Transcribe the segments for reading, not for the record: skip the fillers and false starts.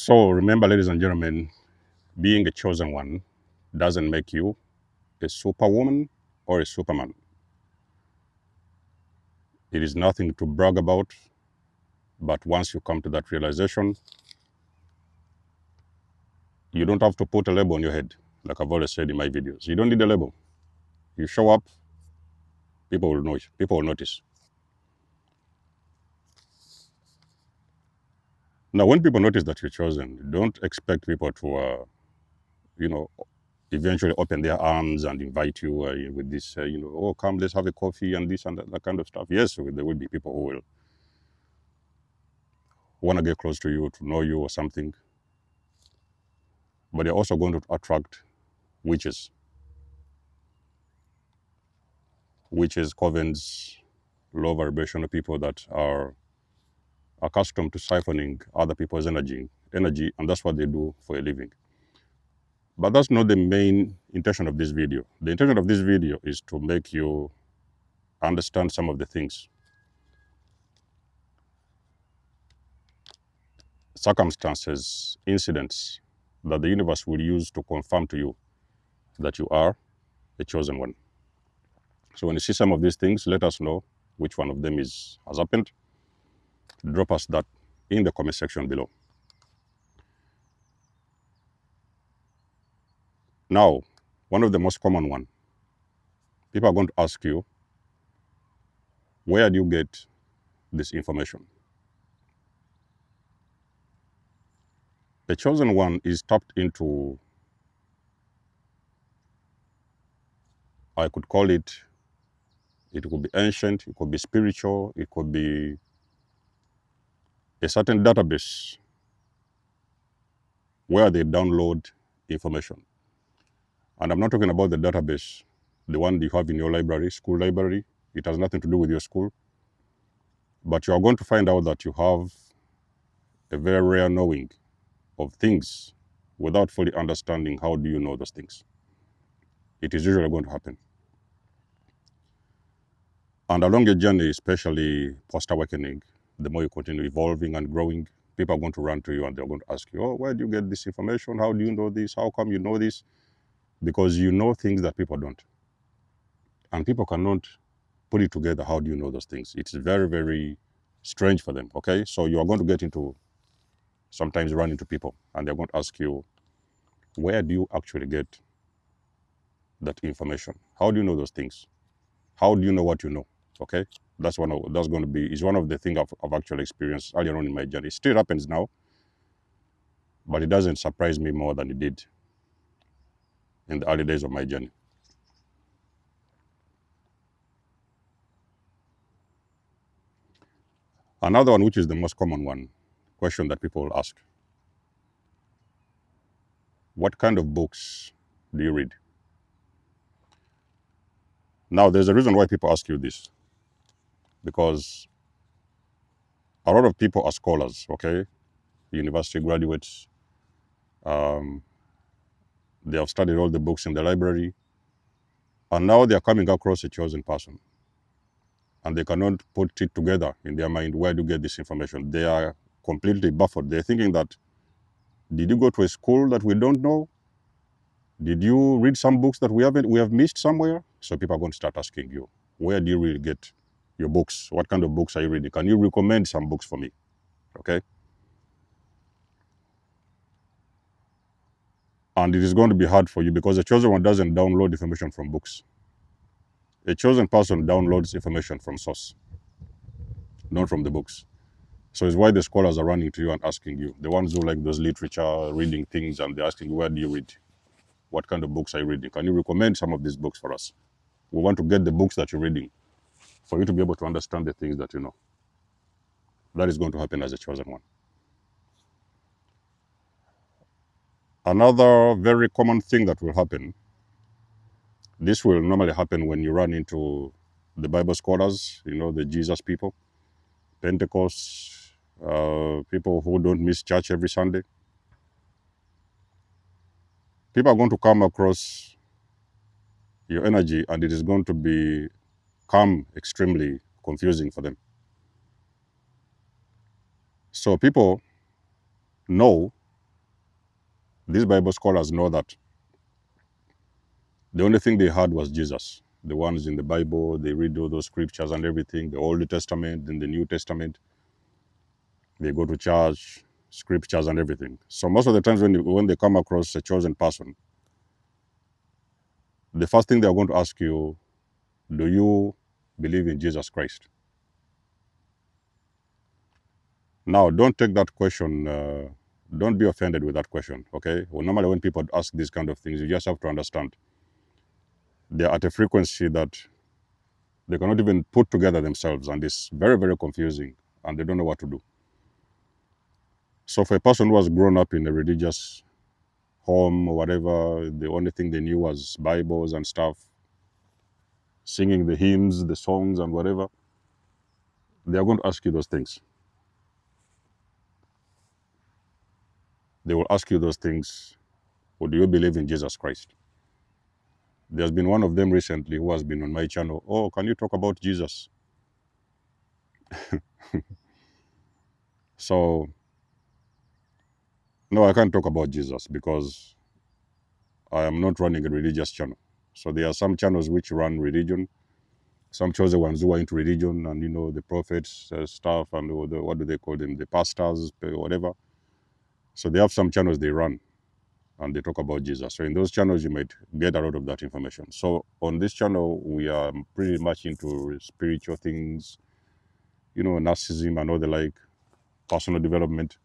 So remember, ladies and gentlemen, being a chosen one doesn't make you a superwoman or a superman. It is nothing to brag about, but once you come to that realization, you don't have to put a label on your head, like I've always said in my videos. You don't need a label. You show up, people will know. People will notice. Now, when people notice that you're chosen, don't expect people to, eventually open their arms and invite you with this, oh, come, let's have a coffee and this and that kind of stuff. Yes, there will be people who will want to get close to you, to know you or something. But they're also going to attract witches, covens, low vibrational people that are accustomed to siphoning other people's energy, and that's what they do for a living. But that's not the main intention of this video. The intention of this video is to make you understand some of the things, circumstances, incidents that the universe will use to confirm to you that you are a chosen one. So when you see some of these things, let us know which one of them has happened. Drop us that in the comment section below. Now, one of the most common one, people are going to ask you, where do you get this information? The chosen one is tapped into, I could call it could be ancient, it could be spiritual, it could be a certain database where they download information. And I'm not talking about the database, the one you have in your library, school library. It has nothing to do with your school. But you are going to find out that you have a very rare knowing of things without fully understanding how do you know those things. It is usually going to happen. And along your journey, especially post-awakening, the more you continue evolving and growing, people are going to run to you and they're going to ask you, oh, where do you get this information? How do you know this? How come you know this? Because you know things that people don't. And people cannot put it together. How do you know those things? It's very, very strange for them, okay? So you are going to get into, sometimes run into people and they're going to ask you, where do you actually get that information? How do you know those things? How do you know what you know? Okay, is one of the things I've actually experienced earlier on in my journey. It still happens now, but it doesn't surprise me more than it did in the early days of my journey. Another one, which is the most common one, question that people will ask: what kind of books do you read? Now, there's a reason why people ask you this, because a lot of people are scholars, okay, university graduates. They have studied all the books in the library, and now they are coming across a chosen person. And they cannot put it together in their mind, where do you get this information? They are completely baffled. They're thinking that, did you go to a school that we don't know? Did you read some books that we have missed somewhere? So people are going to start asking you, where do you really get your books? What kind of books are you reading? Can you recommend some books for me? Okay? And it is going to be hard for you because a chosen one doesn't download information from books. A chosen person downloads information from source, not from the books. So it's why the scholars are running to you and asking you. The ones who like those literature, reading things, and they're asking, where do you read? What kind of books are you reading? Can you recommend some of these books for us? We want to get the books that you're reading for you to be able to understand the things that you know. That is going to happen as a chosen one. Another very common thing that will happen, this will normally happen when you run into the Bible scholars, the Jesus people, Pentecost, people who don't miss church every Sunday. People are going to come across your energy and it is going to become extremely confusing for them. So people know These Bible scholars know that the only thing they had was Jesus. The ones in the Bible, they read all those scriptures and everything, the Old Testament, then the New Testament. They go to church, scriptures and everything. So most of the times when they come across a chosen person, the first thing they are going to ask you, do you believe in Jesus Christ? Now, don't take that question, don't be offended with that question, okay? Well, normally when people ask these kind of things, you just have to understand they're at a frequency that they cannot even put together themselves, and it's very, very confusing, and they don't know what to do. So for a person who has grown up in a religious home or whatever, the only thing they knew was Bibles and stuff, singing the hymns, the songs and whatever, they are going to ask you those things. They will ask you those things. Or do you believe in Jesus Christ? There's been one of them recently who has been on my channel. Oh, can you talk about Jesus? So, no, I can't talk about Jesus because I am not running a religious channel. So there are some channels which run religion, some chosen ones who are into religion and, the prophets stuff and what do they call them? The pastors, whatever. So they have some channels they run and they talk about Jesus. So in those channels, you might get a lot of that information. So on this channel, we are pretty much into spiritual things, narcissism and all the like, personal development.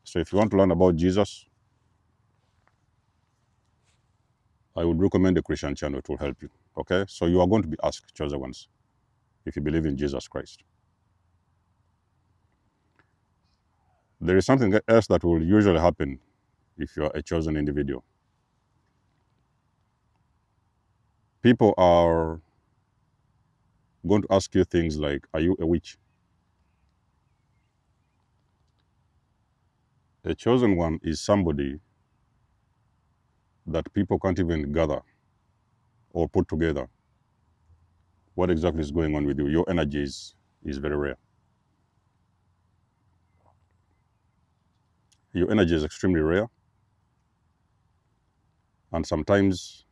So if you want to learn about Jesus, I would recommend the Christian channel. It will help you. Okay? So you are going to be asked, chosen ones, if you believe in Jesus Christ. There is something else that will usually happen if you are a chosen individual. People are going to ask you things like, are you a witch? A chosen one is somebody that people can't even gather or put together what exactly is going on with you. Your energy is very rare. Your energy is extremely rare. And sometimes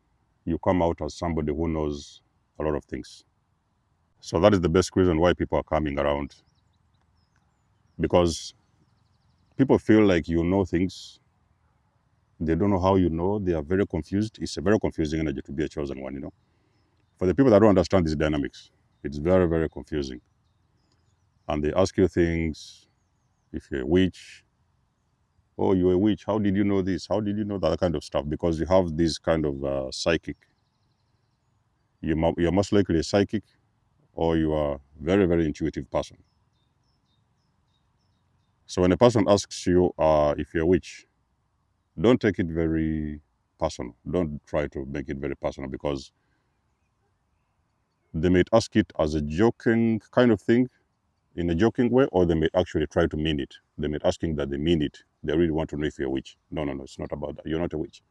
you come out as somebody who knows a lot of things. So that is the best reason why people are coming around. Because people feel like you know things. They don't know how you know. They are very confused. It's a very confusing energy to be a chosen one. For the people that don't understand these dynamics, it's very, very confusing. And they ask you things, if you're a witch, oh, you're a witch, how did you know this? How did you know that kind of stuff? Because you have this kind of psychic. You're most likely a psychic, or you are a very, very intuitive person. So when a person asks you if you're a witch, don't take it very personal. Don't try to make it very personal, because they may ask it as a joking kind of thing, in a joking way, or they may actually try to mean it. They may asking that they mean it. They really want to know if you're a witch. No, it's not about that. You're not a witch.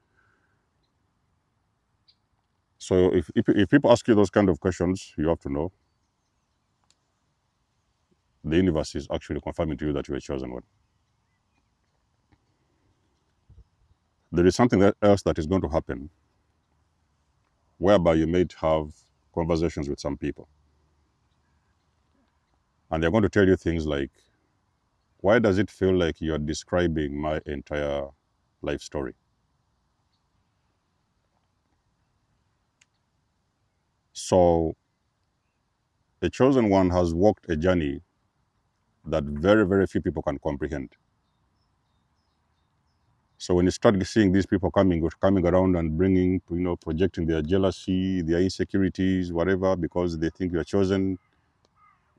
So if people ask you those kind of questions, you have to know the universe is actually confirming to you that you're a chosen one. There is something else that is going to happen, whereby you may have conversations with some people. And they're going to tell you things like, why does it feel like you're describing my entire life story? So a chosen one has walked a journey that very, very few people can comprehend. So when you start seeing these people coming around and bringing, projecting their jealousy, their insecurities, whatever, because they think you're chosen,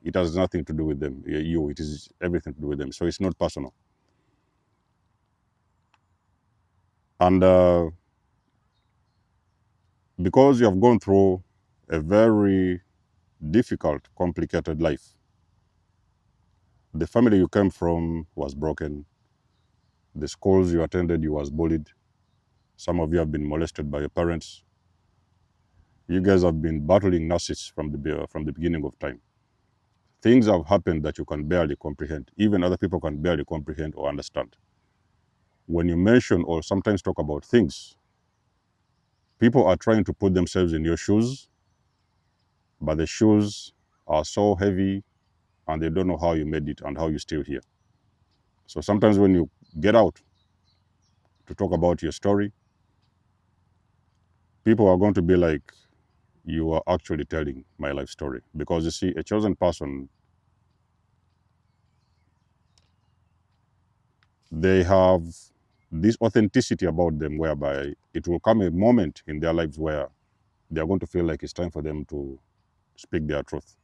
it has nothing to do with them. It is everything to do with them. So it's not personal. And because you have gone through a very difficult, complicated life, the family you came from was broken. The schools you attended, you was bullied. Some of you have been molested by your parents. You guys have been battling narcissists from the beginning of time. Things have happened that you can barely comprehend. Even other people can barely comprehend or understand. when you mention or sometimes talk about things, people are trying to put themselves in your shoes, but the shoes are so heavy and they don't know how you made it and how you're still here. So sometimes when you get out to talk about your story, people are going to be like, you are actually telling my life story. Because you see, a chosen person, they have this authenticity about them whereby it will come a moment in their lives where they are going to feel like it's time for them to speak their truth.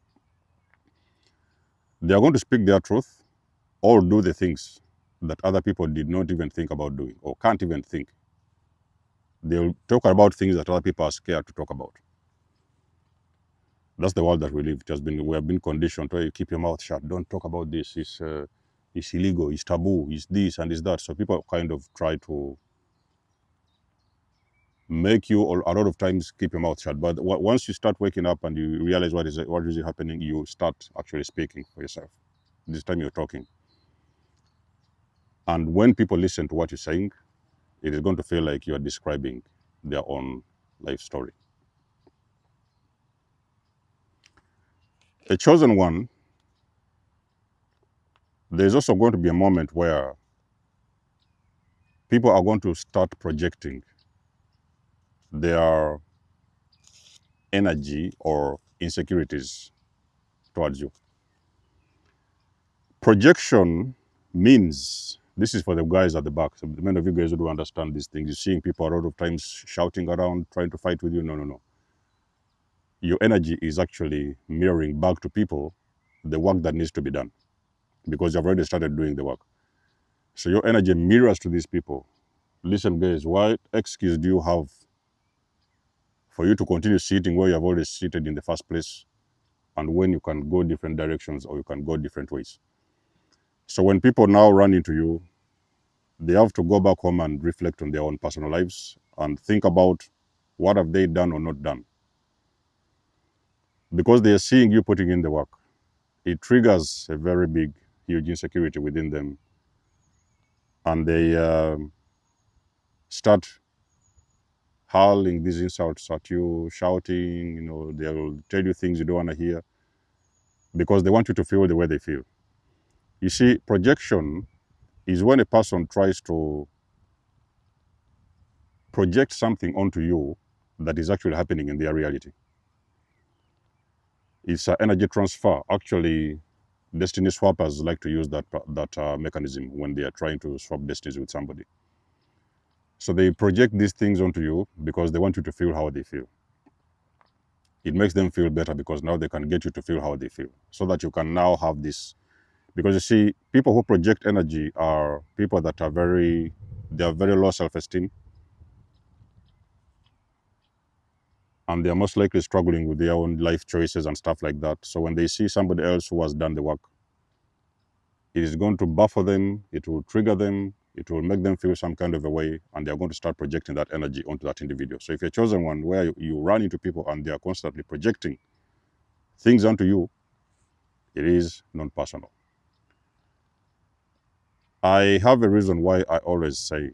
They are going to speak their truth or do the things that other people did not even think about doing or can't even think. They'll talk about things that other people are scared to talk about. That's the world that we live. We have been conditioned to keep your mouth shut. Don't talk about this. It's illegal. It's taboo. It's this and it's that. So people kind of try to make you, or a lot of times, keep your mouth shut. But once you start waking up and you realize what is happening, you start actually speaking for yourself. This time you're talking. And when people listen to what you're saying, it is going to feel like you're describing their own life story. A chosen one, there's also going to be a moment where people are going to start projecting their energy or insecurities towards you. Projection means, this is for the guys at the back, so many of you guys who do understand these things. You're seeing people a lot of times shouting around, trying to fight with you. No. Your energy is actually mirroring back to people the work that needs to be done, because you've already started doing the work. So your energy mirrors to these people. Listen, guys, what excuse do you have for you to continue sitting where you have already seated in the first place, and when you can go different directions or you can go different ways? So when people now run into you, they have to go back home and reflect on their own personal lives and think about what have they done or not done. Because they are seeing you putting in the work, it triggers a very big, huge insecurity within them. And they start hurling these insults at you, shouting, they'll tell you things you don't want to hear because they want you to feel the way they feel. You see, projection is when a person tries to project something onto you that is actually happening in their reality. It's an energy transfer. Actually, destiny swappers like to use that mechanism when they are trying to swap destinies with somebody. So they project these things onto you because they want you to feel how they feel. It makes them feel better because now they can get you to feel how they feel, so that you can now have this. Because you see, people who project energy are people that are very low self-esteem, and they are most likely struggling with their own life choices and stuff like that. So when they see somebody else who has done the work, it is going to buffer them, it will trigger them, it will make them feel some kind of a way, and they're going to start projecting that energy onto that individual. So if you're chosen one where you run into people and they are constantly projecting things onto you, it is non-personal. I have a reason why I always say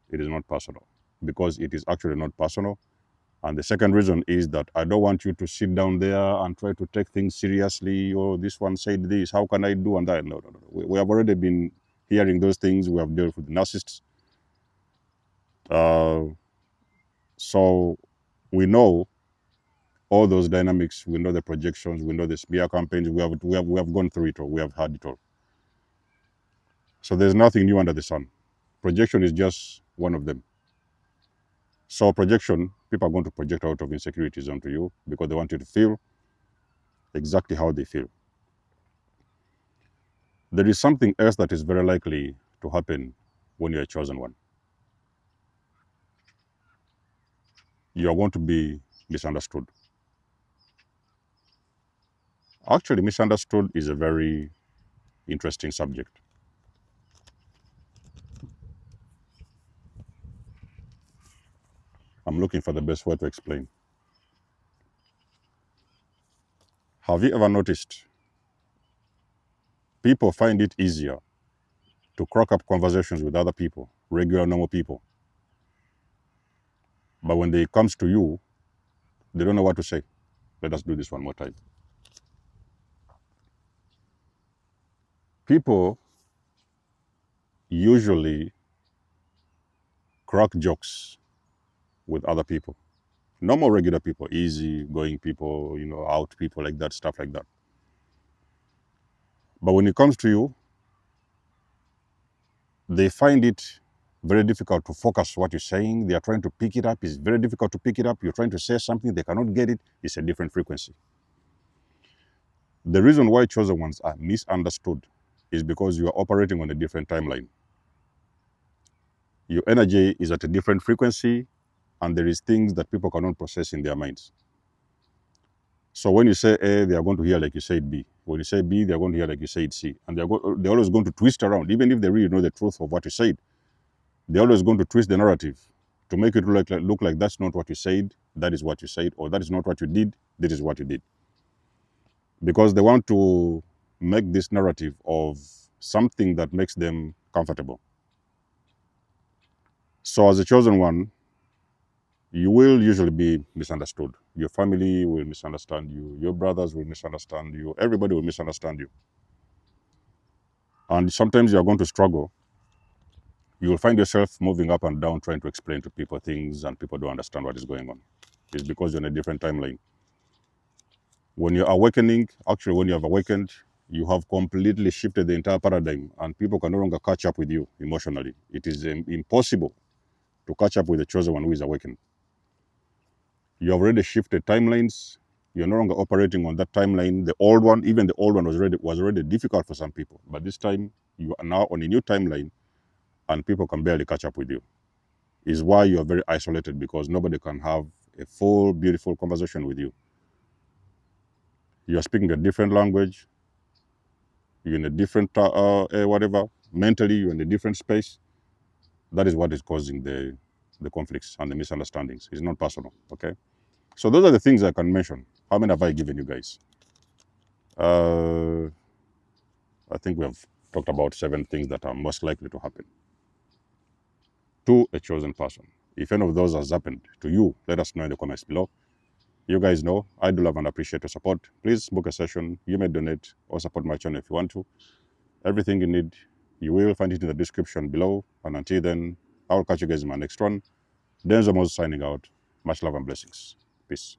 it is not personal, because it is actually not personal. And the second reason is that I don't want you to sit down there and try to take things seriously. Oh, this one said this, how can I do and that? No. We have already been hearing those things. We have dealt with narcissists. So we know all those dynamics. We know the projections. We know the smear campaigns. We have gone through it all. We have had it all. So there's nothing new under the sun. Projection is just one of them. So projection, people are going to project out of insecurities onto you because they want you to feel exactly how they feel. There is something else that is very likely to happen when you're a chosen one. You are going to be misunderstood. Actually, misunderstood is a very interesting subject. I'm looking for the best way to explain. Have you ever noticed people find it easier to crack up conversations with other people, regular, normal people. But when it comes to you, they don't know what to say. Let us do this one more time. People usually crack jokes with other people. Normal, regular people, easy going people, out people like that, stuff like that. But when it comes to you, they find it very difficult to focus what you're saying. They are trying to pick it up. It's very difficult to pick it up. You're trying to say something, they cannot get it. It's a different frequency. The reason why chosen ones are misunderstood is because you are operating on a different timeline. Your energy is at a different frequency, and there is things that people cannot process in their minds. So when you say A, they are going to hear like you said B. When you say B, they are going to hear like you said C. And they're always going to twist around. Even if they really know the truth of what you said, they're always going to twist the narrative to make it look like that's not what you said, that is what you said, or that is not what you did, this is what you did. Because they want to make this narrative of something that makes them comfortable. So as a chosen one, you will usually be misunderstood. Your family will misunderstand you. Your brothers will misunderstand you. Everybody will misunderstand you. And sometimes you're going to struggle. You will find yourself moving up and down trying to explain to people things, and people don't understand what is going on. It's because you're in a different timeline. When you're awakening, actually when you have awakened, you have completely shifted the entire paradigm, and people can no longer catch up with you emotionally. It is impossible to catch up with the chosen one who is awakened. You have already shifted timelines. You're no longer operating on that timeline. The old one, even the old one was already difficult for some people. But this time, you are now on a new timeline, and people can barely catch up with you. Is why you are very isolated, because nobody can have a full, beautiful conversation with you. You are speaking a different language. You're in a different, whatever. Mentally, you're in a different space. That is what is causing the conflicts and the misunderstandings. It's not personal, okay? So those are the things I can mention. How many have I given you guys? I think we have talked about 7 things that are most likely to happen to a chosen person. If any of those has happened to you, let us know in the comments below. You guys know I do love and appreciate your support. Please book a session. You may donate or support my channel if you want to. Everything you need, you will find it in the description below. And until then, I will catch you guys in my next one. Denzo Moses signing out. Much love and blessings. Peace.